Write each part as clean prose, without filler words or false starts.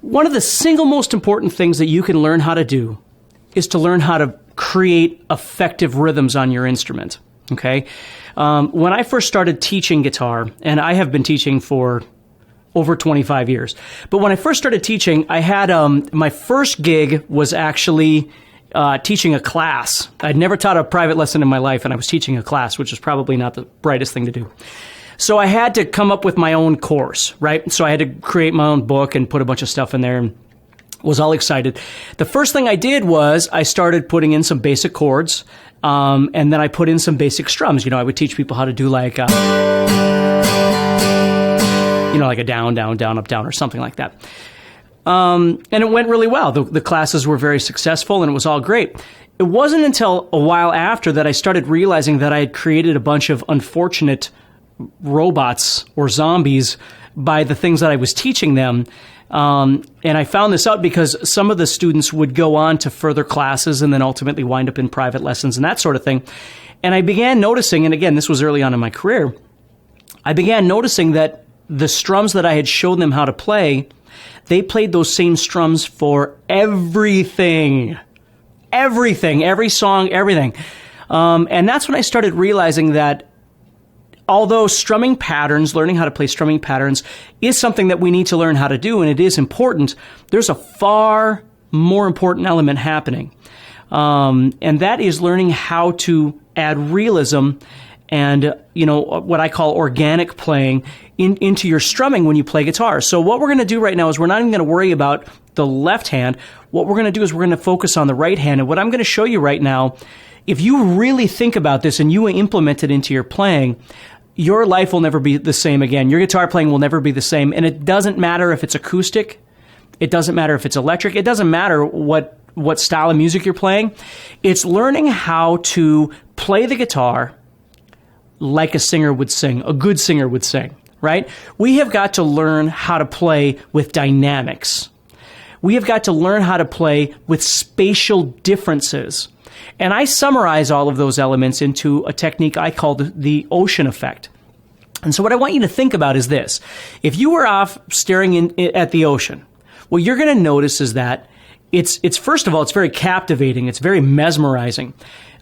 One of the single most important things that you can learn how to do is to learn how to create effective rhythms on your instrument, okay? When I first started teaching guitar, and I have been teaching for over 25 years, but when I first started teaching, I had my first gig was actually teaching a class. I'd never taught a private lesson in my life, and I was teaching a class, which is probably not the brightest thing to do. So I had to come up with my own course, right? So I had to create my own book and put a bunch of stuff in there and was all excited. The first thing I did was I started putting in some basic chords, and then I put in some basic strums. You know, I would teach people how to do like a down, down, down, up, down, or something like that. And it went really well. The classes were very successful, and it was all great. It wasn't until a while after that I started realizing that I had created a bunch of unfortunate robots or zombies by the things that I was teaching them. And I found this out because some of the students would go on to further classes and then ultimately wind up in private lessons and that sort of thing. And I began noticing, and again, this was early on in my career, I began noticing that the strums that I had shown them how to play, they played those same strums for everything, every song, everything. And that's when I started realizing that although strumming patterns, learning how to play strumming patterns is something that we need to learn how to do, and it is important, there's a far more important element happening. And that is learning how to add realism and, what I call organic playing into your strumming when you play guitar. So what we're going to do right now is we're not even going to worry about the left hand. What we're going to do is we're going to focus on the right hand. And what I'm going to show you right now, if you really think about this and you implement it into your playing, your life will never be the same again. Your guitar playing will never be the same. And it doesn't matter if it's acoustic. It doesn't matter if it's electric. It doesn't matter what style of music you're playing. It's learning how to play the guitar like a singer would sing, a good singer would sing, right? We have got to learn how to play with dynamics. We have got to learn how to play with spatial differences. And I summarize all of those elements into a technique I call the ocean effect. And so what I want you to think about is this. If you were off staring at the ocean, what you're going to notice is that it's first of all, it's very captivating. It's very mesmerizing.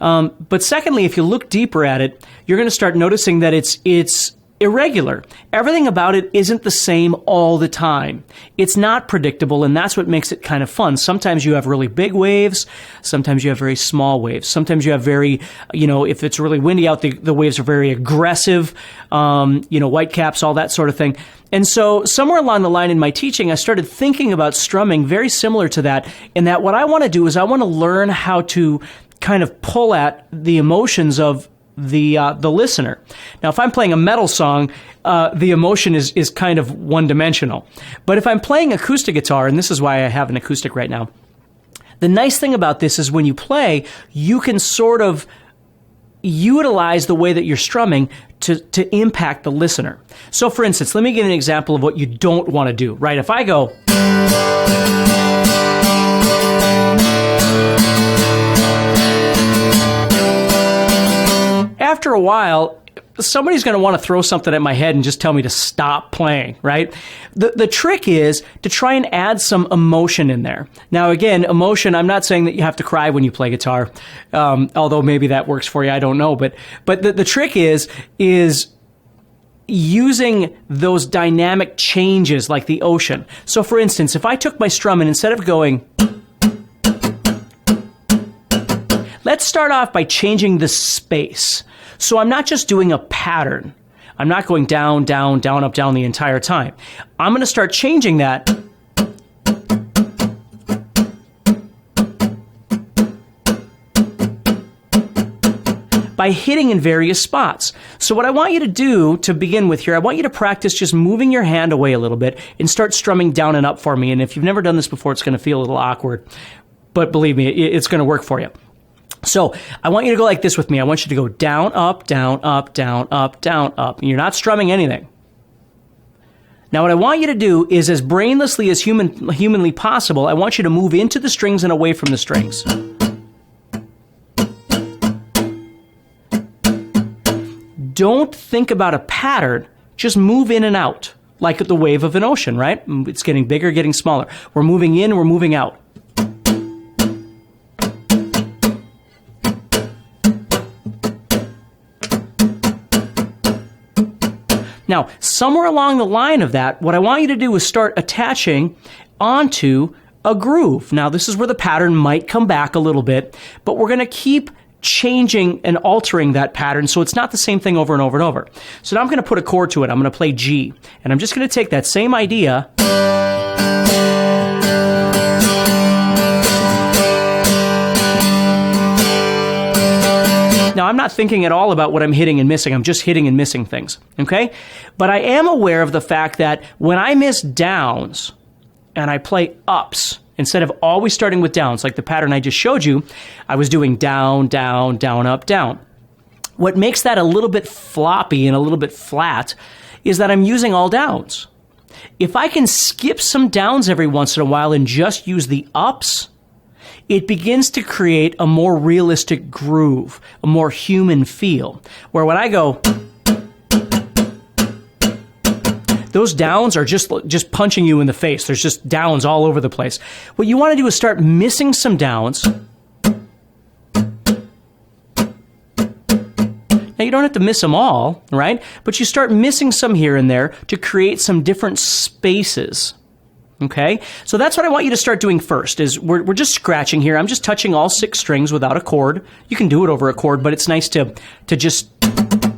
But secondly, if you look deeper at it, you're going to start noticing that it's irregular. Everything about it isn't the same all the time. It's not predictable, and that's what makes it kind of fun. Sometimes you have really big waves. Sometimes you have very small waves. Sometimes you have very, if it's really windy out, the waves are very aggressive, white caps, all that sort of thing. And so somewhere along the line in my teaching, I started thinking about strumming very similar to that, in that what I want to do is I want to learn how to kind of pull at the emotions of the listener. Now, if I'm playing a metal song, the emotion is kind of one-dimensional. But if I'm playing acoustic guitar, and this is why I have an acoustic right now, the nice thing about this is when you play, you can sort of utilize the way that you're strumming to impact the listener. So, for instance, let me give you an example of what you don't want to do, right? If I go... After a while, somebody's going to want to throw something at my head and just tell me to stop playing, right? The trick is to try and add some emotion in there. Now, again, emotion, I'm not saying that you have to cry when you play guitar, although maybe that works for you, I don't know. But the trick is using those dynamic changes like the ocean. So, for instance, if I took my strum and instead of going... Let's start off by changing the space. So I'm not just doing a pattern. I'm not going down, down, down, up, down the entire time. I'm going to start changing that. by hitting in various spots. So what I want you to do to begin with here, I want you to practice just moving your hand away a little bit and start strumming down and up for me. And if you've never done this before, it's going to feel a little awkward. But believe me, it's going to work for you. So I want you to go like this with me. I want you to go down, up, down, up, down, up, down, up. And you're not strumming anything. Now what I want you to do is, as brainlessly as humanly possible, I want you to move into the strings and away from the strings. Don't think about a pattern. Just move in and out, like the wave of an ocean, right? It's getting bigger, getting smaller. We're moving in, we're moving out. Now, somewhere along the line of that, what I want you to do is start attaching onto a groove. Now, this is where the pattern might come back a little bit, but we're going to keep changing and altering that pattern so it's not the same thing over and over and over. So now I'm going to put a chord to it. I'm going to play G, and I'm just going to take that same idea Now, I'm not thinking at all about what I'm hitting and missing. I'm just hitting and missing things, okay? But I am aware of the fact that when I miss downs and I play ups, instead of always starting with downs, like the pattern I just showed you, I was doing down, down, down, up, down. What makes that a little bit floppy and a little bit flat is that I'm using all downs. If I can skip some downs every once in a while and just use the ups, it begins to create a more realistic groove, a more human feel. Where when I go, those downs are just punching you in the face. There's just downs all over the place. What you want to do is start missing some downs. Now, you don't have to miss them all, right? But you start missing some here and there to create some different spaces. Okay? So that's what I want you to start doing first, is we're just scratching here. I'm just touching all 6 strings without a chord. You can do it over a chord, but it's nice to just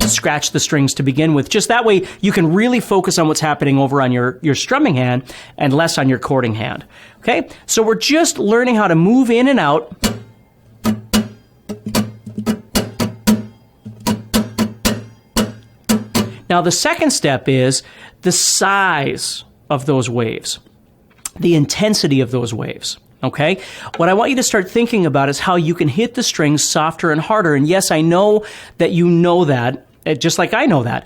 scratch the strings to begin with. Just that way you can really focus on what's happening over on your strumming hand and less on your chording hand. Okay? So we're just learning how to move in and out. Now, the second step is the size of those waves, the intensity of those waves, okay? What I want you to start thinking about is how you can hit the strings softer and harder. And yes, I know that you know that, just like I know that.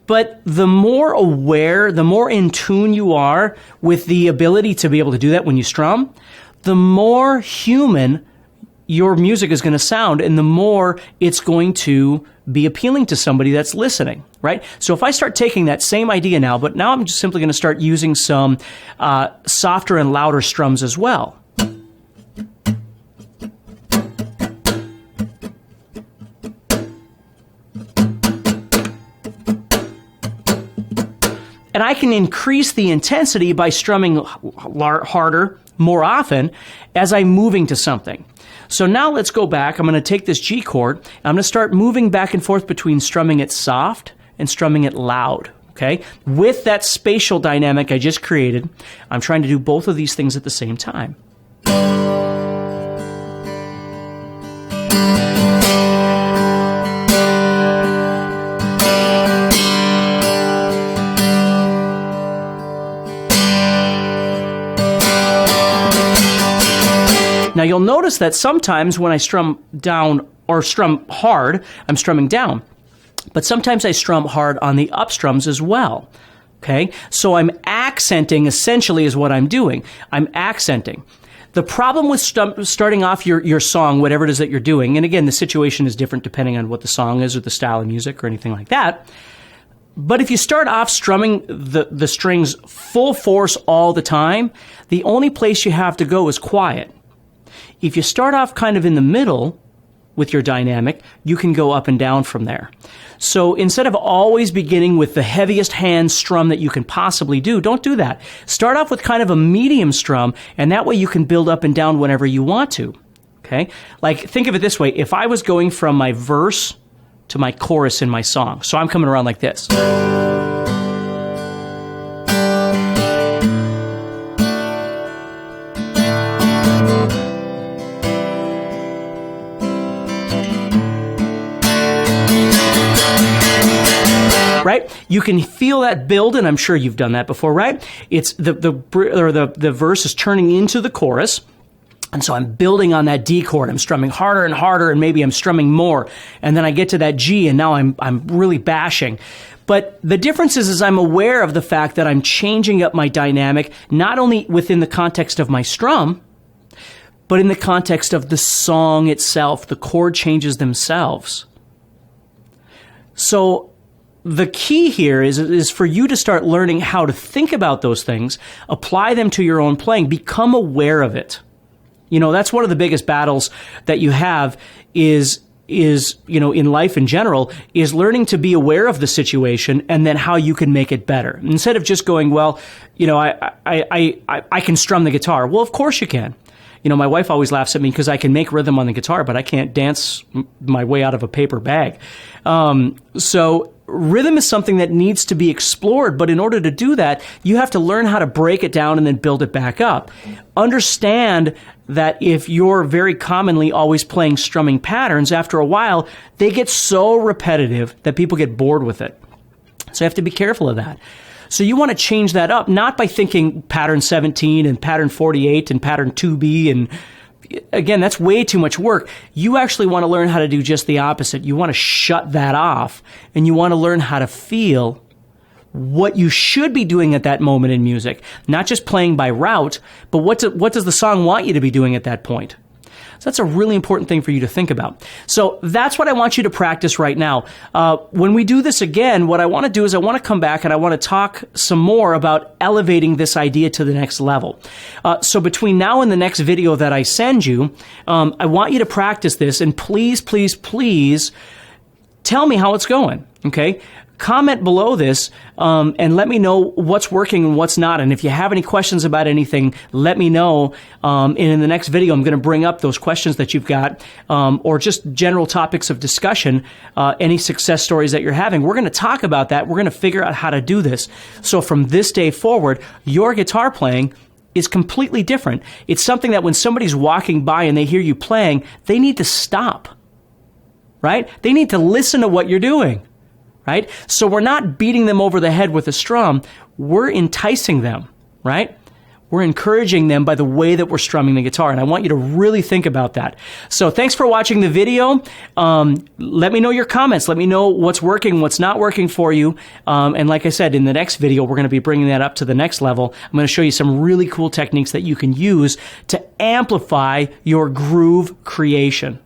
But the more aware, the more in tune you are with the ability to be able to do that when you strum, the more human your music is going to sound, and the more it's going to be appealing to somebody that's listening, right? So if I start taking that same idea now, but now I'm just simply going to start using some softer and louder strums as well. And I can increase the intensity by strumming harder more often as I'm moving to something. So now let's go back. I'm going to take this G chord, and I'm going to start moving back and forth between strumming it soft and strumming it loud, okay? With that spatial dynamic I just created, I'm trying to do both of these things at the same time. Now, you'll notice that sometimes when I strum down or strum hard, I'm strumming down. But sometimes I strum hard on the up strums as well. Okay? So I'm accenting, essentially, is what I'm doing. I'm accenting. The problem with starting off your song, whatever it is that you're doing, and again, the situation is different depending on what the song is or the style of music or anything like that. But if you start off strumming the strings full force all the time, the only place you have to go is quiet. If you start off kind of in the middle with your dynamic, you can go up and down from there. So instead of always beginning with the heaviest hand strum that you can possibly do, don't do that. Start off with kind of a medium strum, and that way you can build up and down whenever you want to. Okay? Like, think of it this way. If I was going from my verse to my chorus in my song, so I'm coming around like this. right? You can feel that build, and I'm sure you've done that before, right? It's the verse is turning into the chorus. And so I'm building on that D chord. I'm strumming harder and harder, and maybe I'm strumming more. And then I get to that G, and now I'm really bashing. But the difference is I'm aware of the fact that I'm changing up my dynamic, not only within the context of my strum, but in the context of the song itself. The chord changes themselves. So the key here is for you to start learning how to think about those things, apply them to your own playing, become aware of it. You know, that's one of the biggest battles that you have is, you know, in life in general, is learning to be aware of the situation and then how you can make it better. Instead of just going, well, you know, I can strum the guitar. Well, of course you can. You know, my wife always laughs at me because I can make rhythm on the guitar, but I can't dance my way out of a paper bag. So rhythm is something that needs to be explored, but in order to do that, you have to learn how to break it down and then build it back up. Understand that if you're very commonly always playing strumming patterns, after a while, they get so repetitive that people get bored with it. So you have to be careful of that. So you want to change that up, not by thinking pattern 17 and pattern 48 and pattern 2B, and again, that's way too much work. You actually want to learn how to do just the opposite. You want to shut that off, and you want to learn how to feel what you should be doing at that moment in music. Not just playing by route, but what does the song want you to be doing at that point? So that's a really important thing for you to think about. So that's what I want you to practice right now. When we do this again, what I want to do is I want to come back and I want to talk some more about elevating this idea to the next level. So between now and the next video that I send you, I want you to practice this, and please, please, please tell me how it's going, okay? Comment below this and let me know what's working and what's not. And if you have any questions about anything, let me know. And in the next video, I'm going to bring up those questions that you've got, or just general topics of discussion, any success stories that you're having. We're going to talk about that. We're going to figure out how to do this. So from this day forward, your guitar playing is completely different. It's something that when somebody's walking by and they hear you playing, they need to stop, right? They need to listen to what you're doing. Right? So we're not beating them over the head with a strum. We're enticing them, right? We're encouraging them by the way that we're strumming the guitar. And I want you to really think about that. So thanks for watching the video. Let me know your comments. Let me know what's working, what's not working for you. And like I said, in the next video, we're going to be bringing that up to the next level. I'm going to show you some really cool techniques that you can use to amplify your groove creation.